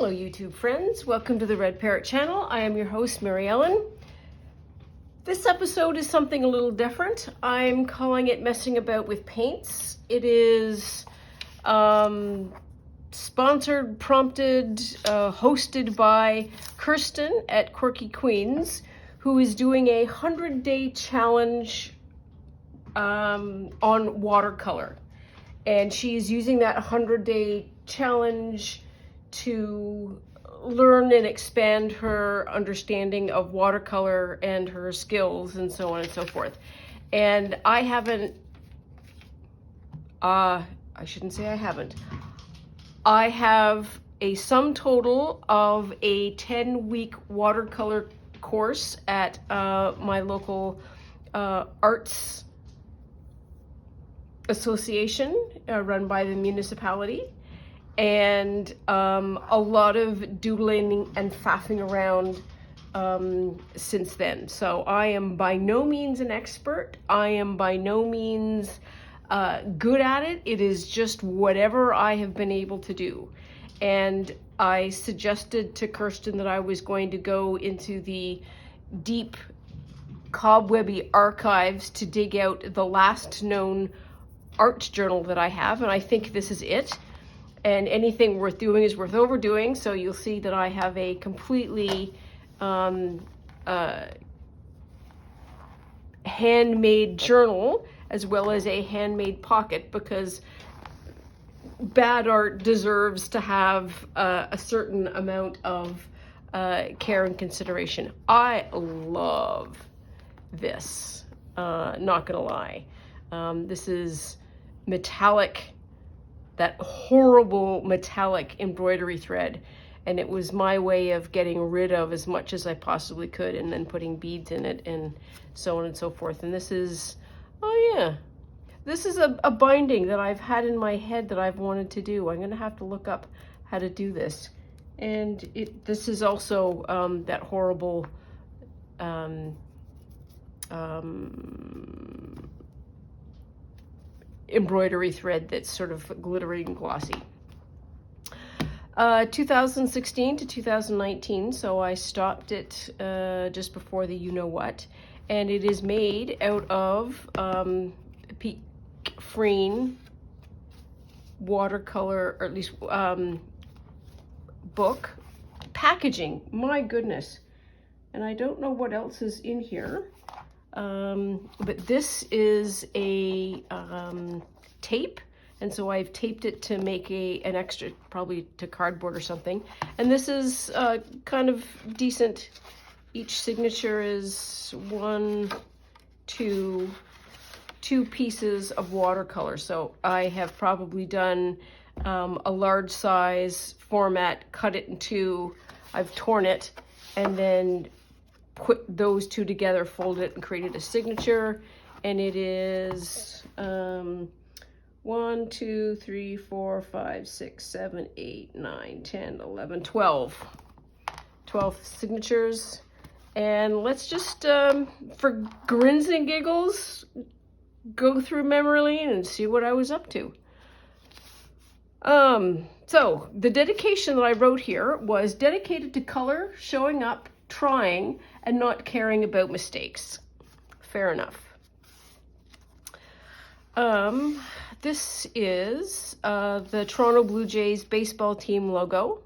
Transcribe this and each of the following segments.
Hello YouTube friends, welcome to the Red Parrot channel. I am your host Mary Ellen. This episode is something a little different. I'm calling it Messing About with Paints. It is sponsored, prompted, hosted by Kirsten at Quirky Queens, who is doing a 100-day challenge on watercolor. And she's using that 100-day challenge to learn and expand her understanding of watercolor and her skills and so on and so forth. And I haven't, I shouldn't say I haven't. I have a sum total of a 10-week watercolor course at my local arts association run by the municipality, and a lot of doodling and faffing around since then. So I am by no means an expert. I am by no means good at it. It is just whatever I have been able to do. And I suggested to Kirsten that I was going to go into the deep cobwebby archives to dig out the last known art journal that I have, and I think this is it. And anything worth doing is worth overdoing, so you'll see that I have a completely handmade journal as well as a handmade pocket, because bad art deserves to have a certain amount of care and consideration. I love this, not gonna lie. This is metallic, that horrible metallic embroidery thread, and it was my way of getting rid of as much as I possibly could and then putting beads in it and so on and so forth. And this is, oh yeah, this is a binding that I've had in my head that I've wanted to do. I'm gonna have to look up how to do this. And this is also that horrible embroidery thread that's sort of glittery and glossy. 2016 to 2019, so I stopped it just before the you-know-what, and it is made out of Peak Freen watercolor, or at least book packaging. My goodness. And I don't know what else is in here. But this is a tape, and so I've taped it to make an extra, probably to cardboard or something. And this is kind of decent. Each signature is two pieces of watercolor. So I have probably done a large size format, cut it in two, I've torn it, and then put those two together, folded it, and created a signature. And it is 1, 2, 3, 4, 5, 6, 7, 8, 9, 10, 11, 12 signatures. And let's just for grins and giggles go through memory lane and see what I was up to. So the dedication that I wrote here was dedicated to color, showing up, trying, and not caring about mistakes. Fair enough. This is the Toronto Blue Jays baseball team logo.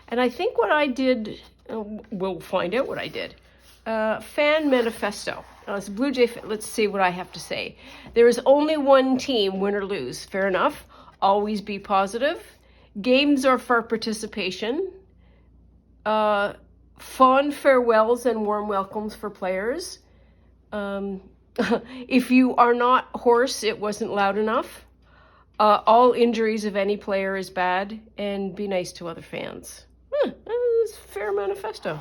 And I think what I did, we'll find out what I did. Fan manifesto. Now, it's Blue Jay, let's see what I have to say. There is only one team, win or lose. Fair enough. Always be positive. Games are for participation. Fond farewells and warm welcomes for players. If you are not hoarse, it wasn't loud enough. All injuries of any player is bad, and be nice to other fans. It's a fair manifesto.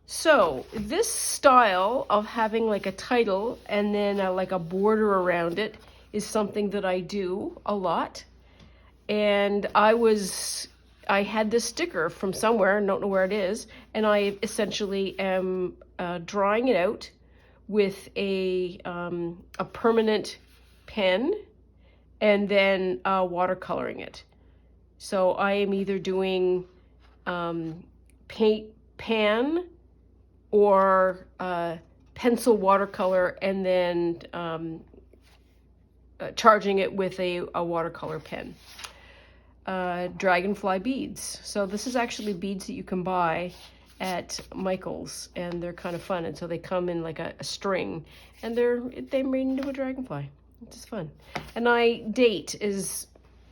So this style of having like a title and then like a border around it is something that I do a lot. And I had this sticker from somewhere, I don't know where it is, and I essentially am drawing it out with a permanent pen and then watercoloring it. So I am either doing paint pan or pencil watercolor, and then charging it with a watercolor pen. Dragonfly beads. So this is actually beads that you can buy at Michael's, and they're kind of fun. And so they come in like a string, and they made into a dragonfly. It's just fun. And I date as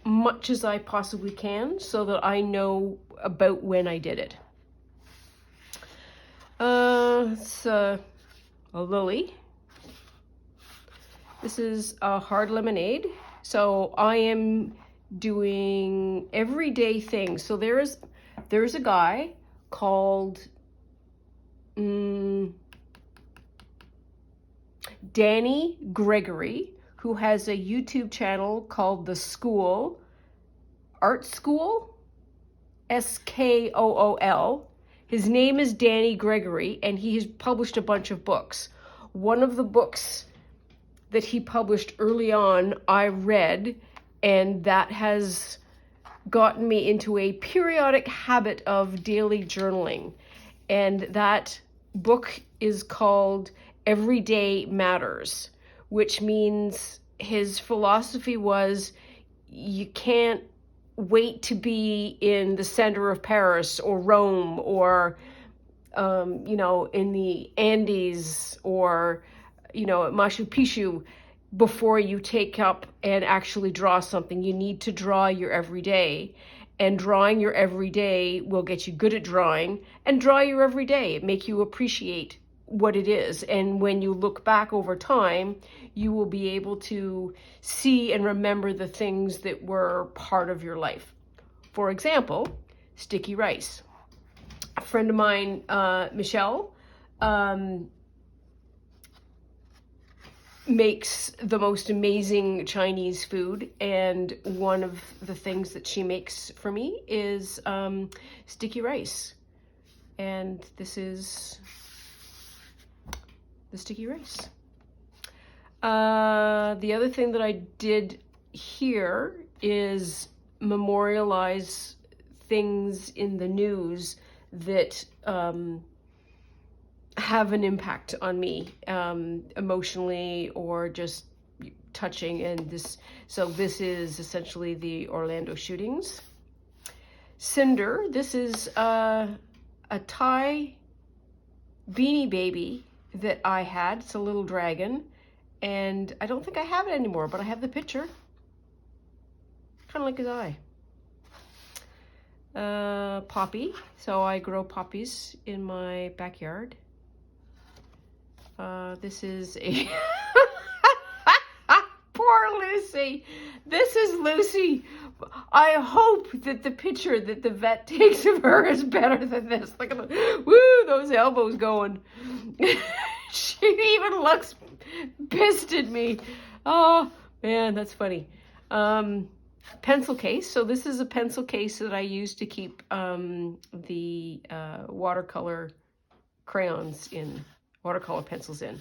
much as I possibly can so that I know about when I did it. It's a lily. This is a hard lemonade. So I am doing everyday things. So there's a guy called Danny Gregory, who has a YouTube channel called The School, Art School, SKOOL. His name is Danny Gregory, and he has published a bunch of books. One of the books that he published early on, I read, and that has gotten me into a periodic habit of daily journaling. And that book is called Everyday Matters, which means his philosophy was you can't wait to be in the center of Paris or Rome or, in the Andes or, at Machu Picchu before you take up and actually draw something. You need to draw your everyday, and drawing your everyday will get you good at drawing, and draw your everyday. It make you appreciate what it is. And when you look back over time, you will be able to see and remember the things that were part of your life. For example, sticky rice. A friend of mine, Michelle, makes the most amazing Chinese food, and one of the things that she makes for me is sticky rice. And this is the sticky rice. The other thing that I did here is memorialize things in the news that have an impact on me, emotionally or just touching. And this is essentially the Orlando shootings. Cinder, this is a Thai beanie baby that I had. It's a little dragon, and I don't think I have it anymore, but I have the picture. Kind of like his eye. Poppy. So I grow poppies in my backyard. This is a poor Lucy. This is Lucy. I hope that the picture that the vet takes of her is better than this. Look at those elbows going. She even looks pissed at me. Oh man, that's funny. Pencil case. So this is a pencil case that I use to keep the watercolor crayons in, watercolor pencils in.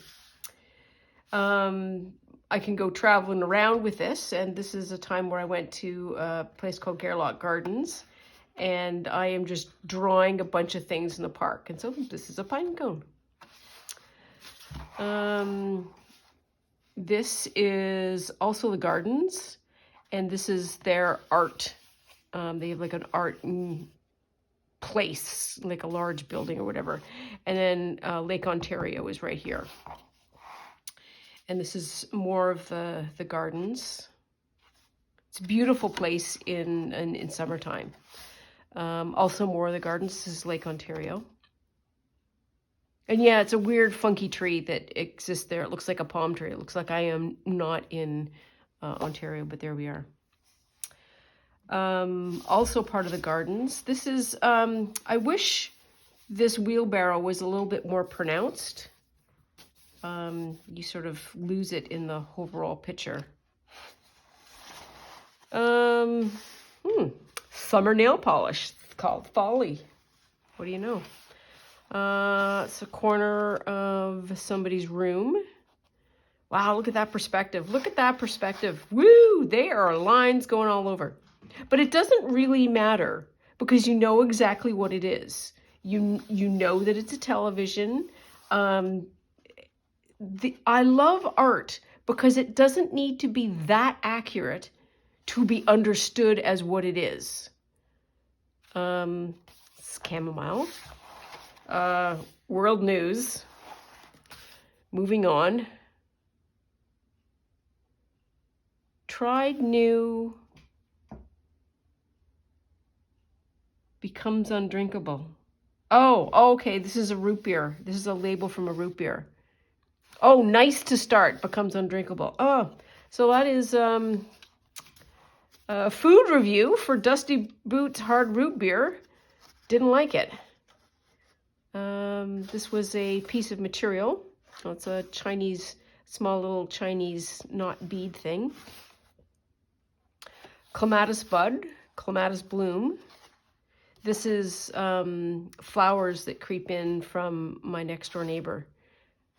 I can go traveling around with this, and this is a time where I went to a place called Gairloch Gardens, and I am just drawing a bunch of things in the park. And so this is a pine cone. This is also the gardens, and this is their art. They have like an art place, like a large building or whatever. And then Lake Ontario is right here. And this is more of the gardens. It's a beautiful place in summertime. Also more of the gardens. This is Lake Ontario. And yeah, it's a weird funky tree that exists there. It looks like a palm tree. It looks like I am not in Ontario, but there we are. Also part of the gardens. This is, I wish this wheelbarrow was a little bit more pronounced. You sort of lose it in the overall picture. Summer nail polish. It's called Folly. What do you know? It's a corner of somebody's room. Wow, look at that perspective. Look at that perspective. Woo, there are lines going all over. But it doesn't really matter because you know exactly what it is. You know that it's a television. I love art because it doesn't need to be that accurate to be understood as what it is. It's chamomile. World news. Moving on. Tried new becomes undrinkable. Oh, okay. This is a root beer. This is a label from a root beer. Oh, nice to start becomes undrinkable. Oh, so that is a food review for Dusty Boots Hard Root Beer. Didn't like it. This was a piece of material. Oh, it's a Chinese, small little Chinese knot bead thing. Clematis bud, clematis bloom. This is flowers that creep in from my next door neighbor,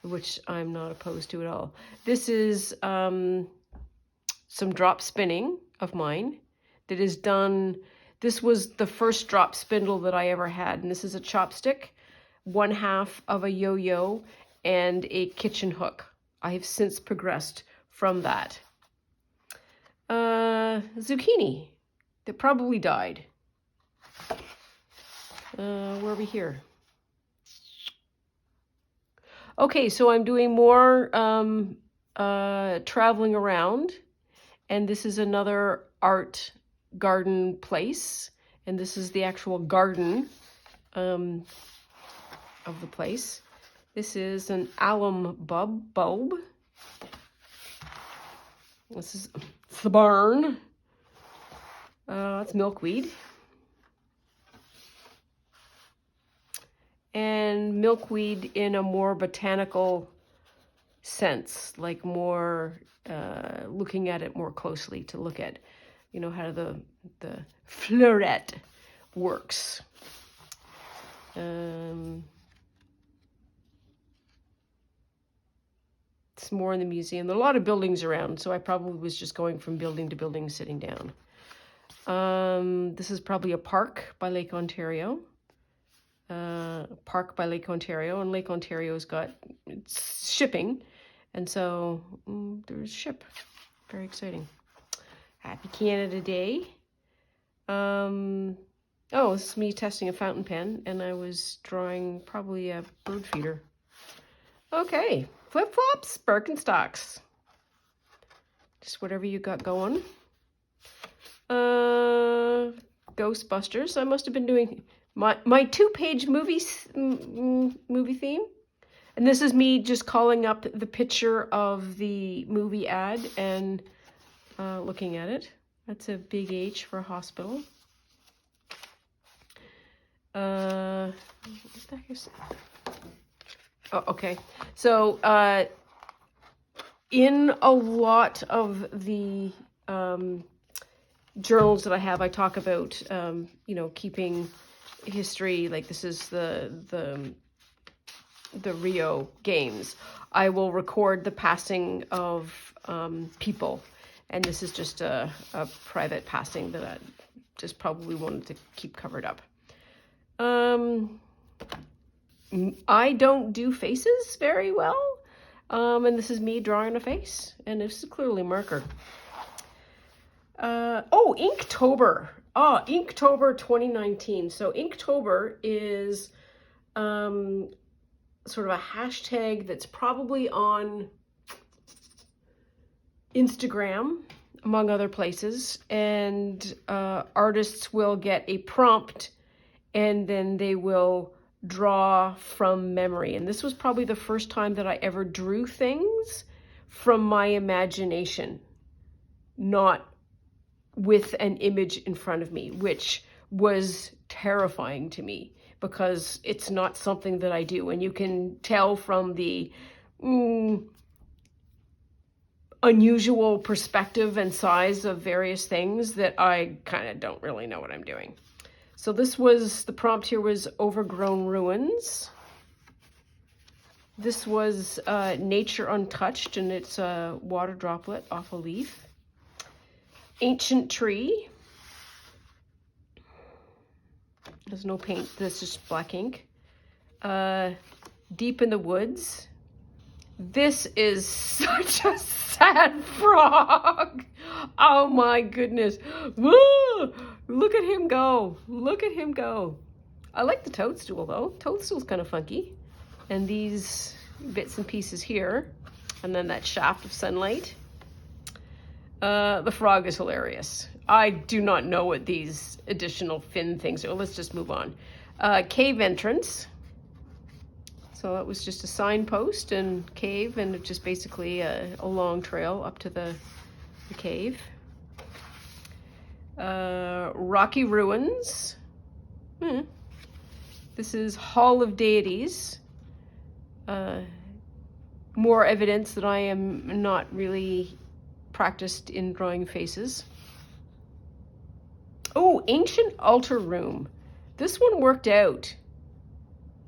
which I'm not opposed to at all. This is some drop spinning of mine that is done. This was the first drop spindle that I ever had, and this is a chopstick, 1/2 of a yo-yo, and a kitchen hook. I have since progressed from that. Zucchini that probably died. Where are we here? Okay, so I'm doing more traveling around, and this is another art garden place, and this is the actual garden of the place. This is an alum bulb. This is the barn. It's milkweed. And milkweed in a more botanical sense, like more looking at it more closely to look at, you know, how the fleuret works. It's more in the museum. There are a lot of buildings around, so I probably was just going from building to building, sitting down. This is probably a park by Lake Ontario. Park by Lake Ontario, and Lake Ontario's got it's shipping, and so there's ship. Very exciting. Happy Canada Day. Oh, this is me testing a fountain pen, and I was drawing probably a bird feeder. Okay, flip-flops, Birkenstocks. Just whatever you got going. Ghostbusters. I must have been doing my 2-page movie theme. And this is me just calling up the picture of the movie ad and looking at it. That's a big H for hospital. What the heck is that? Oh, okay. So in a lot of the journals that I have, I talk about, you know, keeping history. Like this is the Rio Games. I will record the passing of people, and this is just a private passing that I just probably wanted to keep covered up. I don't do faces very well, and this is me drawing a face, and this is clearly marker. Oh, Inktober. Oh, Inktober 2019. So Inktober is sort of a hashtag that's probably on Instagram, among other places, and artists will get a prompt and then they will draw from memory. And this was probably the first time that I ever drew things from my imagination, not with an image in front of me, which was terrifying to me because it's not something that I do. And you can tell from the unusual perspective and size of various things that I kind of don't really know what I'm doing. So this was, the prompt here was overgrown ruins. This was Nature Untouched, and it's a water droplet off a leaf. Ancient Tree. There's no paint, this is just black ink. Deep in the Woods. This is such a sad frog. Oh my goodness. Woo! Look at him go. Look at him go. I like the toadstool though. Toadstool's kind of funky. And these bits and pieces here. And then that shaft of sunlight. The frog is hilarious. I do not know what these additional fin things are. Let's just move on. Cave entrance. So it was just a signpost and cave, and it's just basically a long trail up to the cave. Rocky Ruins. This is Hall of Deities. More evidence that I am not really practiced in drawing faces. Oh, Ancient Altar Room. This one worked out.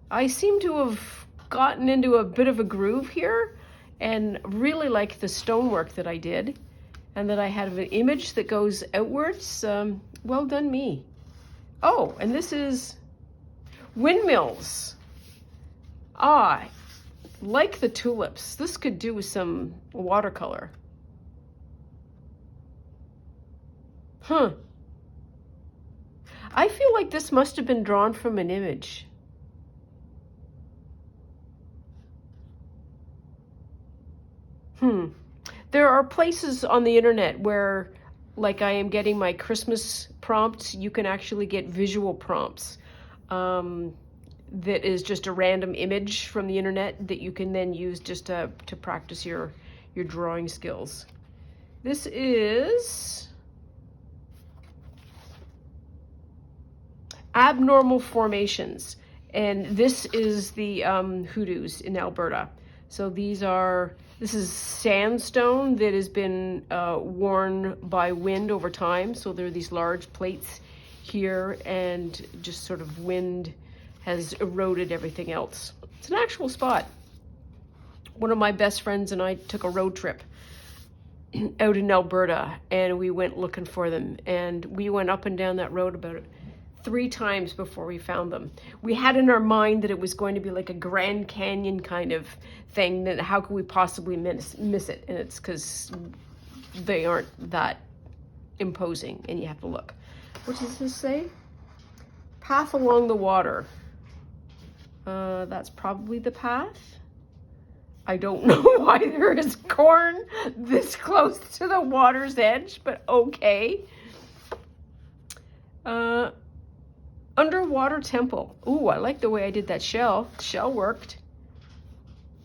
I seem to have gotten into a bit of a groove here and really like the stonework that I did, and that I had an image that goes outwards. Well done me. Oh, and this is windmills. Ah, like the tulips. This could do with some watercolor. Huh. I feel like this must have been drawn from an image. There are places on the internet where, like I am getting my Christmas prompts, you can actually get visual prompts. That is just a random image from the internet that you can then use just to practice your drawing skills. This is Abnormal Formations, and this is the hoodoos in Alberta. So this is sandstone that has been worn by wind over time. So there are these large plates here, and just sort of wind has eroded everything else. It's an actual spot. One of my best friends and I took a road trip out in Alberta, and we went looking for them. And we went up and down that road about 3 times before we found them. We had in our mind that it was going to be like a Grand Canyon kind of thing, that how could we possibly miss it? And it's because they aren't that imposing, and you have to look. What does this say? Path along the water. That's probably the path. I don't know why there is corn this close to the water's edge, but okay. Underwater temple. Ooh, I like the way I did that shell. Shell worked.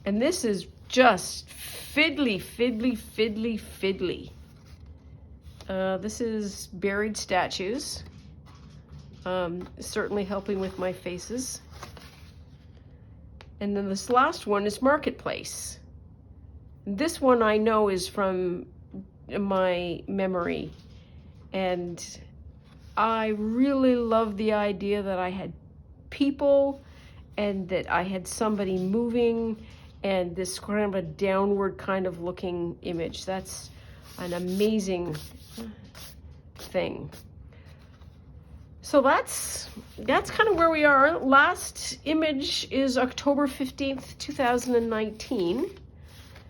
And this is just fiddly, fiddly, fiddly, fiddly. This is buried statues. Certainly helping with my faces. And then this last one is Marketplace. This one I know is from my memory. And I really love the idea that I had people and that I had somebody moving and this kind of a downward kind of looking image. That's an amazing thing. So that's kind of where we are. Last image is October 15th, 2019.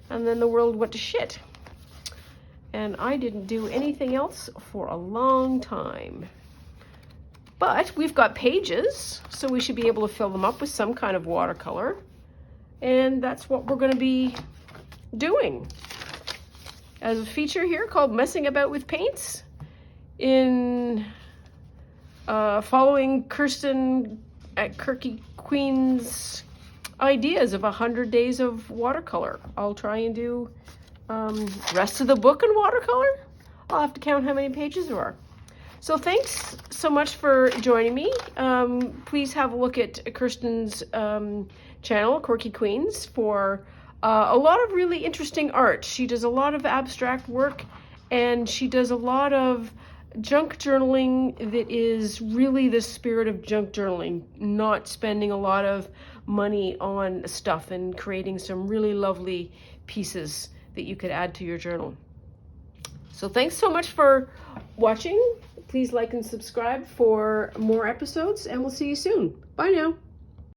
And then the world went to shit. And I didn't do anything else for a long time. But we've got pages, so we should be able to fill them up with some kind of watercolor. And that's what we're going to be doing as a feature here called Messing About with Paints, in following Kirsten at Quirky Queen's ideas of 100 days of watercolor. I'll try and do rest of the book in watercolor. I'll have to count how many pages there are. So thanks so much for joining me. Please have a look at Kirsten's channel, Quirky Queens, for a lot of really interesting art. She does a lot of abstract work, and she does a lot of junk journaling that is really the spirit of junk journaling, not spending a lot of money on stuff and creating some really lovely pieces that you could add to your journal. So thanks so much for watching. Please like and subscribe for more episodes, and we'll see you soon. Bye now.